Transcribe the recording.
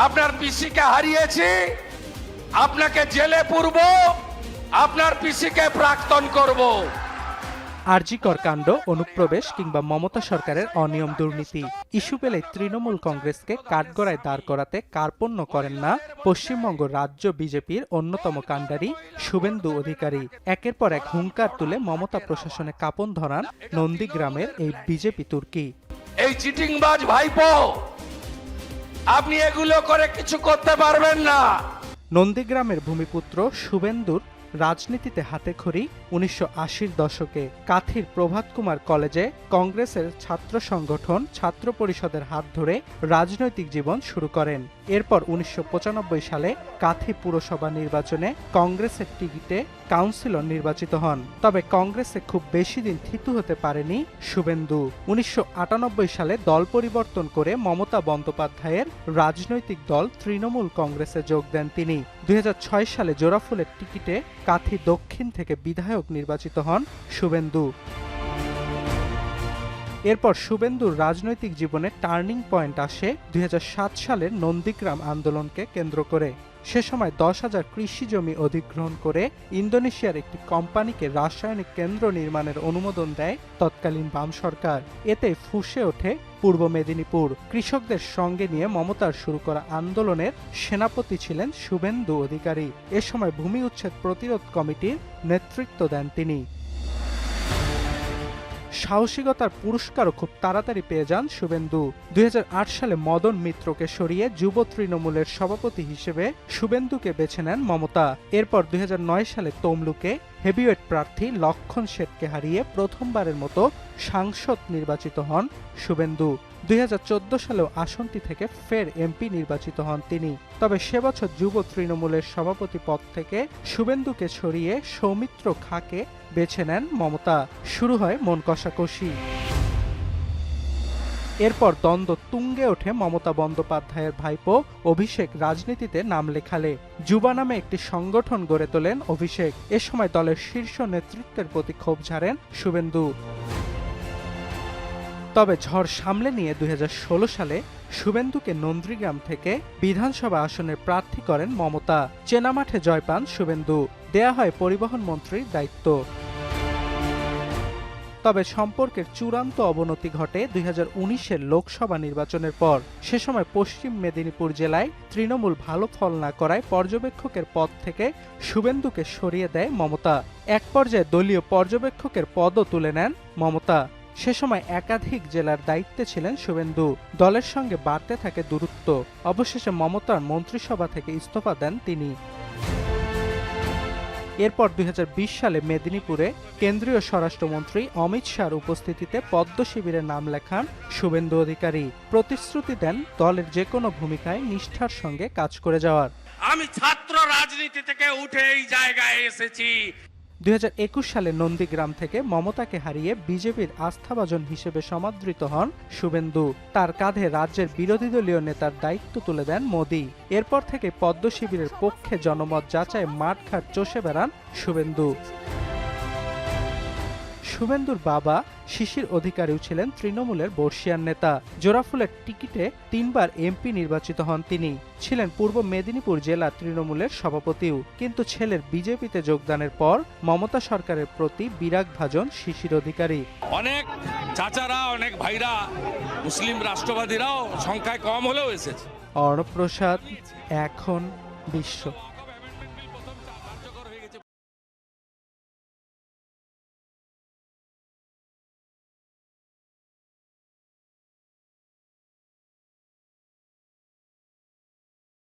আপনার পিসিকে হারিয়েছি, আপনাকে জেলে পুরব, আপনার পিসিকে প্রাক্তন করব। আরজিকর কাণ্ড, অনুপ্রবেশ কিংবা মমতা সরকারের অনিয়ম দুর্নীতি ইস্যু পেলে তৃণমূল কংগ্রেসকে কাঠগড়ায় দাঁড় করাতে কার্পণ্য করেন না পশ্চিমবঙ্গ রাজ্য বিজেপির অন্যতম কাণ্ডারি শুভেন্দু অধিকারী। একের পর এক হুঙ্কার তুলে মমতা প্রশাসনে কাঁপন ধরান নন্দীগ্রামের এই বিজেপি তুর্কি। এই চিটিংবাজ ভাইপো, আপনি এগুলো করে কিছু করতে পারবেন না। নন্দীগ্রামের ভূমিপুত্র শুভেন্দুর রাজনীতিতে হাতেখড়ি ১৯৮০-র দশকে কাথির প্রভাত কুমার কলেজে কংগ্রেসের ছাত্র সংগঠন ছাত্র পরিষদের হাত ধরে রাজনৈতিক জীবন শুরু করেন। এরপর ১৯৯৫ সালে কাথি পুরসভা নির্বাচনে কংগ্রেসের টিকিটে কাউন্সিলর নির্বাচিত হন। তবে কংগ্রেসে খুব বেশি দিন থিতু হতে পারেনি শুভেন্দু। ১৯৯৮ সালে দল পরিবর্তন করে মমতা বন্দ্যোপাধ্যায়ের রাজনৈতিক দল তৃণমূল কংগ্রেসে যোগ দেন তিনি। ২০০৬ সালে জোড়াফুলের টিকিটে কাথি দক্ষিণ থেকে বিধায়ক নির্বাচিত হন শুভেন্দু। এরপর শুভেন্দুর রাজনৈতিক জীবনে টার্নিং পয়েন্ট আসে ২০০৭ সালের নন্দীগ্রাম আন্দোলনকে কেন্দ্র করে। সে সময় ১০,০০০ কৃষি জমি অধিগ্রহণ করে ইন্দোনেশিয়ার একটি কোম্পানিকে রাসায়নিক কেন্দ্র নির্মাণের অনুমোদন দেয় তৎকালীন বাম সরকার। এতে ফুঁসে ওঠে পূর্ব মেদিনীপুর। কৃষকদের সঙ্গে নিয়ে মমতার শুরু করা আন্দোলনের সেনাপতি ছিলেন শুভেন্দু অধিকারী। এ সময় ভূমি উচ্ছেদ প্রতিরোধ কমিটির নেতৃত্ব দেন তিনি। সাহসিকতার পুরস্কারও খুব তাড়াতাড়ি পেয়ে যান শুভেন্দু। ২০০৮ সালে মদন মিত্রকে সরিয়ে যুব তৃণমূলের সভাপতি হিসেবে শুভেন্দুকে বেছে নেন মমতা। এরপর ২০০৯ সালে তমলুকে হেভিওয়েট প্রার্থী লক্ষণ শেঠকে হারিয়ে প্রথমবারের মতো সাংসদ নির্বাচিত হন শুভেন্দু। ২০১৪ সালেও আসনটি থেকে ফের এমপি নির্বাচিত হন তিনি। তবে সে বছর যুব তৃণমূলের সভাপতি পদ থেকে শুভেন্দুকে সরিয়ে সৌমিত্র খাঁকে বেছে নেন মমতা। শুরু হয় মন কষাকষি। এরপর দ্বন্দ্ব তুঙ্গে ওঠে মমতা বন্দ্যোপাধ্যায়ের ভাইপো অভিষেক রাজনীতিতে নাম লেখালে। যুবা নামে একটি সংগঠন গড়ে তোলেন অভিষেক। এ সময় দলের শীর্ষ নেতৃত্বের প্রতি ক্ষোভ ঝাড়েন শুভেন্দু। তবে ঝড় সামলে নিয়ে ২০১৬ সালে শুভেন্দুকে নন্দীগ্রাম থেকে বিধানসভা আসনের প্রার্থী করেন মমতা। চেনা মাঠে জয় পান শুভেন্দু। দেয়া হয় পরিবহন মন্ত্রীর দায়িত্ব। তবে সম্পর্কের চূড়ান্ত অবনতি ঘটে ২০১৯-এর লোকসভা নির্বাচনের পর। সে সময় পশ্চিম মেদিনীপুর জেলায় তৃণমূল ভালো ফল না করায় পর্যবেক্ষকের পদ থেকে শুভেন্দুকে সরিয়ে দেয় মমতা। এক পর্যায়ে দলীয় পর্যবেক্ষকের পদও তুলে নেন মমতা। সে সময় একাধিক জেলার দায়িত্বে ছিলেন শুভেন্দু। দলের সঙ্গে বাড়তে থাকে দূরত্ব। অবশেষে মমতার মন্ত্রিসভা থেকে ইস্তফা দেন তিনি। এরপর ২০২০ সালে মেদিনীপুরে কেন্দ্রীয় স্বরাষ্ট্রমন্ত্রী অমিত শাহর উপস্থিতিতে পদ্ম শিবিরের নাম লেখান শুভেন্দু অধিকারী। প্রতিশ্রুতি দেন দলের যে কোনো ভূমিকায় নিষ্ঠার সঙ্গে কাজ করে যাওয়ার। আমি ছাত্র রাজনীতি থেকে উঠে এই জায়গায় এসেছি। ২০২১ সালে নন্দীগ্রাম থেকে মমতাকে হারিয়ে বিজেপির আস্থাভাজন হিসেবে সমাদৃত হন শুভেন্দু। তার কাঁধে রাজ্যের বিরোধী দলীয় নেতার দায়িত্ব তুলে দেন মোদি। এরপর থেকে পদ্ম শিবিরের পক্ষে জনমত যাচাই মাঠঘাট চষে বেড়ান শুভেন্দু। শুভেন্দুর বাবা শিশির অধিকারীও ছিলেন তৃণমূলের বর্ষিয়ান নেতা। জোড়াফুলের টিকিটে ৩ বার এমপি নির্বাচিত হন তিনি। ছিলেন পূর্ব মেদিনীপুর জেলা তৃণমূলের সভাপতিও। কিন্তু ছেলের বিজেপিতে যোগদানের পর মমতা সরকারের প্রতি বিরাগভাজন শিশির অধিকারী। অনেক চাচারা, অনেক ভাইরা, মুসলিম রাষ্ট্রবাদীরাও সংখ্যায় কম হলেও এসেছে। অর্ণব প্রসাদ, এখন বিশ্ব।